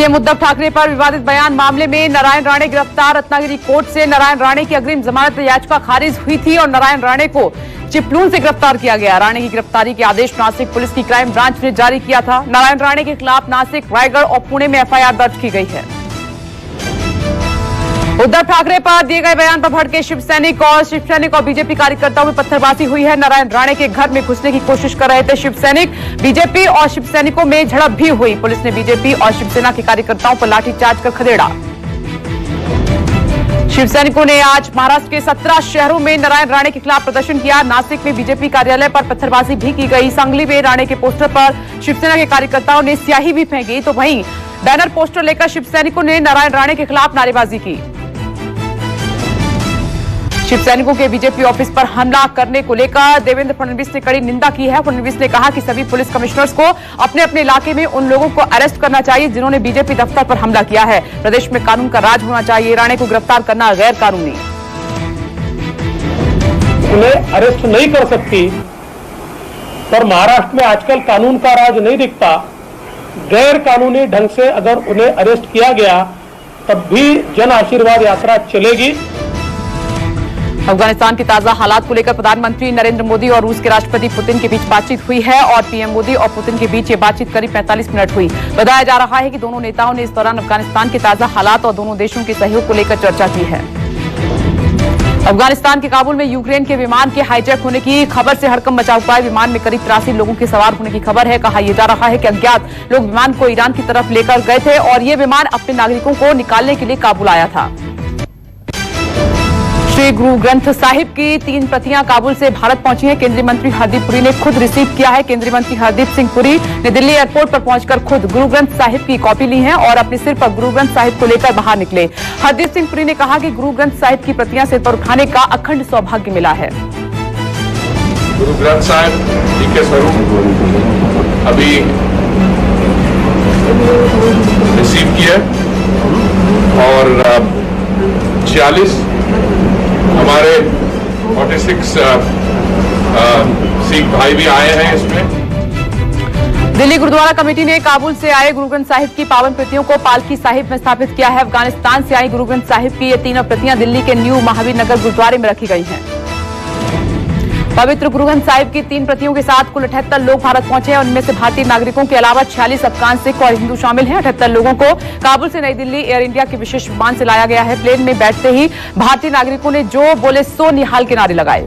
CM Uddhav Thackeray पर विवादित बयान मामले में नारायण राणे गिरफ्तार। रत्नागिरी कोर्ट से नारायण राणे की अग्रिम जमानत याचिका खारिज हुई थी और नारायण राणे को चिपलून से गिरफ्तार किया गया। राणे की गिरफ्तारी के आदेश नासिक पुलिस की क्राइम ब्रांच ने जारी किया था। नारायण राणे के खिलाफ नासिक, रायगढ़ और पुणे में एफआईआर दर्ज की गई है। उद्धव ठाकरे पर दिए गए बयान पर भड़के शिव सैनिक और बीजेपी कार्यकर्ताओं में पत्थरबाजी हुई है। नारायण राणे के घर में घुसने की कोशिश कर रहे थे शिव सैनिक। बीजेपी और शिव सैनिकों में झड़प भी हुई। पुलिस ने बीजेपी और शिवसेना के कार्यकर्ताओं पर लाठीचार्ज कर खदेड़ा। शिव सैनिकों ने आज महाराष्ट्र के 17 शहरों में नारायण राणे के खिलाफ प्रदर्शन किया। नासिक में बीजेपी कार्यालय पर पत्थरबाजी भी की गई। सांगली में राणे के पोस्टर पर शिवसेना के कार्यकर्ताओं ने स्याही भी फेंकी, तो वहीं बैनर पोस्टर लेकर शिव सैनिकों ने नारायण राणे के खिलाफ नारेबाजी की। शिव सैनिकों के बीजेपी ऑफिस पर हमला करने को लेकर देवेंद्र फडणवीस ने कड़ी निंदा की है। फडणवीस ने कहा कि सभी पुलिस कमिश्नर्स को अपने अपने इलाके में उन लोगों को अरेस्ट करना चाहिए जिन्होंने बीजेपी दफ्तर पर हमला किया है। प्रदेश में कानून का राज होना चाहिए। राणे को गिरफ्तार करना गैर कानूनी। उन्हें अरेस्ट नहीं कर सकती, पर महाराष्ट्र में आजकल कानून का राज नहीं दिखता। गैर कानूनी ढंग से अगर उन्हें अरेस्ट किया गया तब भी जन आशीर्वाद यात्रा चलेगी। अफगानिस्तान के ताजा हालात को लेकर प्रधानमंत्री नरेंद्र मोदी और रूस के राष्ट्रपति पुतिन के बीच बातचीत हुई है और पीएम मोदी और पुतिन के बीच ये बातचीत करीब 45 मिनट हुई। बताया जा रहा है कि दोनों नेताओं ने इस दौरान अफगानिस्तान के ताजा हालात और दोनों देशों के सहयोग को लेकर चर्चा की है। अफगानिस्तान के काबुल में यूक्रेन के विमान के हाईजैक होने की खबर से हड़कंप मचा हुआ है। विमान में करीब 83 लोगों के सवार होने की खबर है। कहा यह जा रहा है कि अज्ञात लोग विमान को ईरान की तरफ लेकर गए थे और ये विमान अपने नागरिकों को निकालने के लिए काबुल आया था। श्री गुरु ग्रंथ साहिब की 3 प्रतियां काबुल से भारत पहुंची हैं। केंद्रीय मंत्री हरदीप पुरी ने खुद रिसीव किया है। केंद्रीय मंत्री हरदीप सिंह पुरी ने दिल्ली एयरपोर्ट पर पहुंचकर खुद गुरु ग्रंथ साहिब की कॉपी ली है और अपने सिर पर गुरु ग्रंथ साहिब को लेकर बाहर निकले। हरदीप सिंह पुरी ने कहा कि गुरु ग्रंथ साहिब की प्रतियां सिर पर उठाने का अखंड सौभाग्य मिला है। गुरु ग्रंथ साहिब जी के स्वरूप अभी रिसीव किया और 46 हमारे 46 सिख भाई भी आए हैं इसमें। दिल्ली गुरुद्वारा कमेटी ने काबुल से आए गुरु ग्रंथ साहिब की पावन प्रतियों को पालकी साहिब में स्थापित किया है। अफगानिस्तान से आई गुरु ग्रंथ साहिब की ये 3 प्रतियां दिल्ली के न्यू महावीर नगर गुरुद्वारे में रखी गई हैं। पवित्र गुरु ग्रंथ साहिब की 3 प्रतियों के साथ कुल 78 लोग भारत पहुंचे हैं। उनमें से भारतीय नागरिकों के अलावा 46 अफगान, सिख और हिंदू शामिल हैं। 78 लोगों को काबुल से नई दिल्ली एयर इंडिया के विशेष विमान से लाया गया है। प्लेन में बैठते ही भारतीय नागरिकों ने जो बोले सो निहाल के नारे लगाए।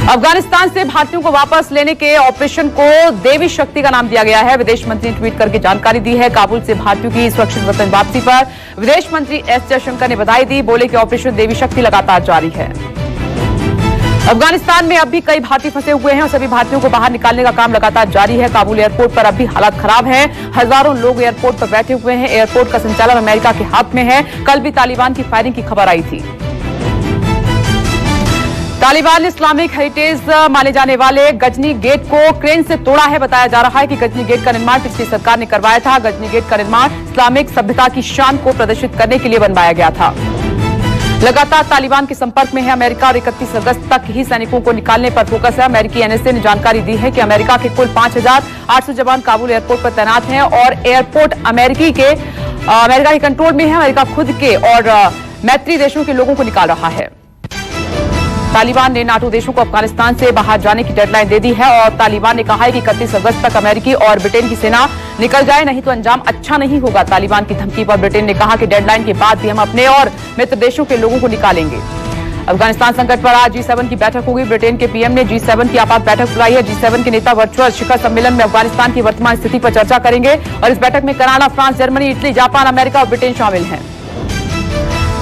अफगानिस्तान से भारतीयों को वापस लेने के ऑपरेशन को देवी शक्ति का नाम दिया गया है। विदेश मंत्री ने ट्वीट करके जानकारी दी है। काबुल से भारतीयों की सुरक्षित वतन वापसी पर विदेश मंत्री एस जयशंकर ने बधाई दी। बोले कि ऑपरेशन देवी शक्ति लगातार जारी है। अफगानिस्तान में अब भी कई भारतीय फंसे हुए हैं और सभी भारतीयों को बाहर निकालने का काम लगातार जारी है। काबुल एयरपोर्ट पर अब भी हालात खराब हैं। हजारों लोग एयरपोर्ट पर बैठे हुए हैं। एयरपोर्ट का संचालन अमेरिका के हाथ में है। कल भी तालिबान की फायरिंग की खबर आई थी। तालिबान ने इस्लामिक हेरिटेज माने जाने वाले गजनी गेट को क्रेन से तोड़ा है। बताया जा रहा है कि गजनी गेट का निर्माण पिछली सरकार ने करवाया था। गजनी गेट का निर्माण इस्लामिक सभ्यता की शान को प्रदर्शित करने के लिए बनवाया गया था। लगातार तालिबान के संपर्क में है अमेरिका और 31 अगस्त तक ही सैनिकों को निकालने पर फोकस है। अमेरिकी एनएसए ने जानकारी दी है कि अमेरिका के कुल 5800 जवान काबुल एयरपोर्ट पर तैनात हैं और एयरपोर्ट अमेरिका के कंट्रोल में है। अमेरिका खुद के और मैत्री देशों के लोगों को निकाल रहा है। तालिबान ने नाटो देशों को अफगानिस्तान से बाहर जाने की डेडलाइन दे दी है और तालिबान ने कहा है कि 31 अगस्त तक अमेरिकी और ब्रिटेन की सेना निकल जाए, नहीं तो अंजाम अच्छा नहीं होगा। तालिबान की धमकी पर ब्रिटेन ने कहा कि डेडलाइन के बाद भी हम अपने और मित्र देशों के लोगों को निकालेंगे। अफगानिस्तान संकट पर आज G7 की बैठक होगी। ब्रिटेन के पीएम ने G7 की आपात बैठक बुलाई है। G7 के नेता वर्चुअल शिखर सम्मेलन में अफगानिस्तान की वर्तमान स्थिति पर चर्चा करेंगे और इस बैठक में Canada, France, Germany, Italy, Japan, America और ब्रिटेन शामिल हैं।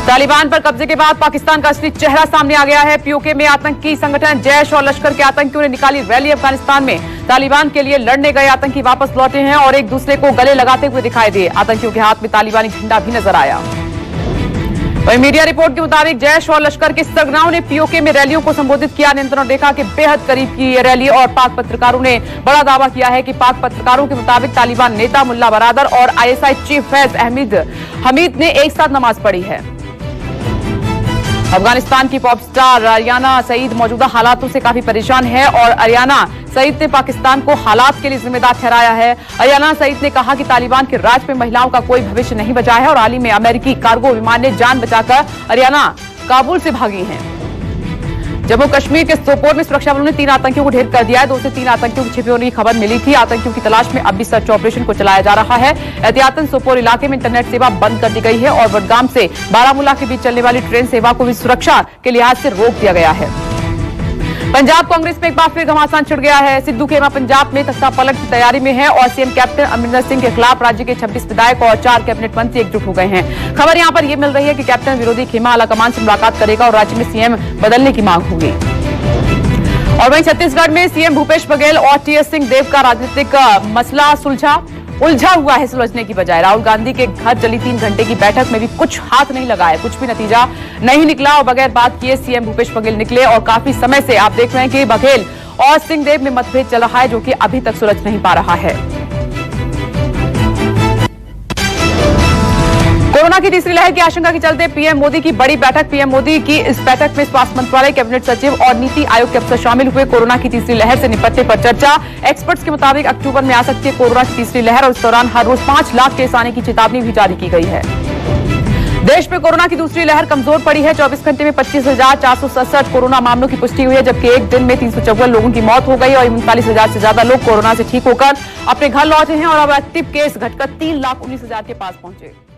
तालिबान पर कब्जे के बाद पाकिस्तान का असली चेहरा सामने आ गया है। पीओके में आतंकी संगठन जैश और लश्कर के आतंकियों ने निकाली रैली। अफगानिस्तान में तालिबान के लिए लड़ने गए आतंकी वापस लौटे हैं और एक दूसरे को गले लगाते हुए दिखाई दिए। आतंकियों के हाथ में तालिबानी झंडा भी नजर आया। वहीं मीडिया रिपोर्ट के मुताबिक जैश और लश्कर के सरगनाओं ने पीओके में रैलियों को संबोधित किया। नियंत्रण रेखा के बेहद करीब की ये रैली और पाक पत्रकारों ने बड़ा दावा किया है कि पाक पत्रकारों के मुताबिक तालिबान नेता मुल्ला बरादर और ISI चीफ फैज हमीद ने एक साथ नमाज पढ़ी है। अफगानिस्तान की पॉप स्टार अरियाना सईद मौजूदा हालातों से काफी परेशान है और अरियाना सईद ने पाकिस्तान को हालात के लिए जिम्मेदार ठहराया है। अरियाना सईद ने कहा कि तालिबान के राज में महिलाओं का कोई भविष्य नहीं बचा है और हाल ही में अमेरिकी कार्गो विमान ने जान बचाकर अरियाना काबुल से भागी हैं। जम्मू कश्मीर के सोपोर में सुरक्षा बलों ने 3 आतंकियों को ढेर कर दिया है। 2 से 3 आतंकियों की छिपी होने की खबर मिली थी। आतंकियों की तलाश में अब भी सर्च ऑपरेशन को चलाया जा रहा है। एहतियातन सोपोर इलाके में इंटरनेट सेवा बंद कर दी गई है और वडगाम से बारामूला के बीच चलने वाली ट्रेन सेवा को भी सुरक्षा के लिहाज से रोक दिया गया है। पंजाब कांग्रेस में एक बार फिर घमासान छिड़ गया है। सिद्धू खेमा पंजाब में तख्ता पलट की तैयारी में है और सीएम कैप्टन अमरिंदर सिंह के खिलाफ राज्य के 26 विधायक और 4 कैबिनेट मंत्री एकजुट हो गए हैं। खबर यहां पर यह मिल रही है कि कैप्टन विरोधी खेमा आलाकमान से मुलाकात करेगा और राज्य में सीएम बदलने की मांग होगी। और वहीं छत्तीसगढ़ में सीएम भूपेश बघेल और टीएस सिंहदेव का राजनीतिक मसला उलझा हुआ है सुलझने की बजाय। राहुल गांधी के घर चली 3 घंटे की बैठक में भी कुछ हाथ नहीं लगा है, कुछ भी नतीजा नहीं निकला और बगैर बात किए सीएम भूपेश बघेल निकले और काफी समय से आप देख रहे हैं कि बघेल और सिंहदेव में मतभेद चल रहा है जो कि अभी तक सुलझ नहीं पा रहा है। कोरोना की तीसरी लहर की आशंका के चलते पीएम मोदी की बड़ी बैठक। पीएम मोदी की इस बैठक में स्वास्थ्य मंत्रालय, कैबिनेट सचिव और नीति आयोग के अफसर शामिल हुए। कोरोना की तीसरी लहर से निपटने पर चर्चा। एक्सपर्ट्स के मुताबिक अक्टूबर में आ सकती है कोरोना की तीसरी लहर और इस दौरान हर रोज 5 लाख केस आने की चेतावनी भी जारी की गई है। देश में कोरोना की दूसरी लहर कमजोर पड़ी है। 24 घंटे में 25,467 कोरोना मामलों की पुष्टि हुई है, जबकि एक दिन में 354 लोगों की मौत हो गई और 39,000 से ज्यादा लोग कोरोना से ठीक होकर अपने घर लौटे हैं और अब एक्टिव केस घटकर 3,19,000 के पास पहुंचे।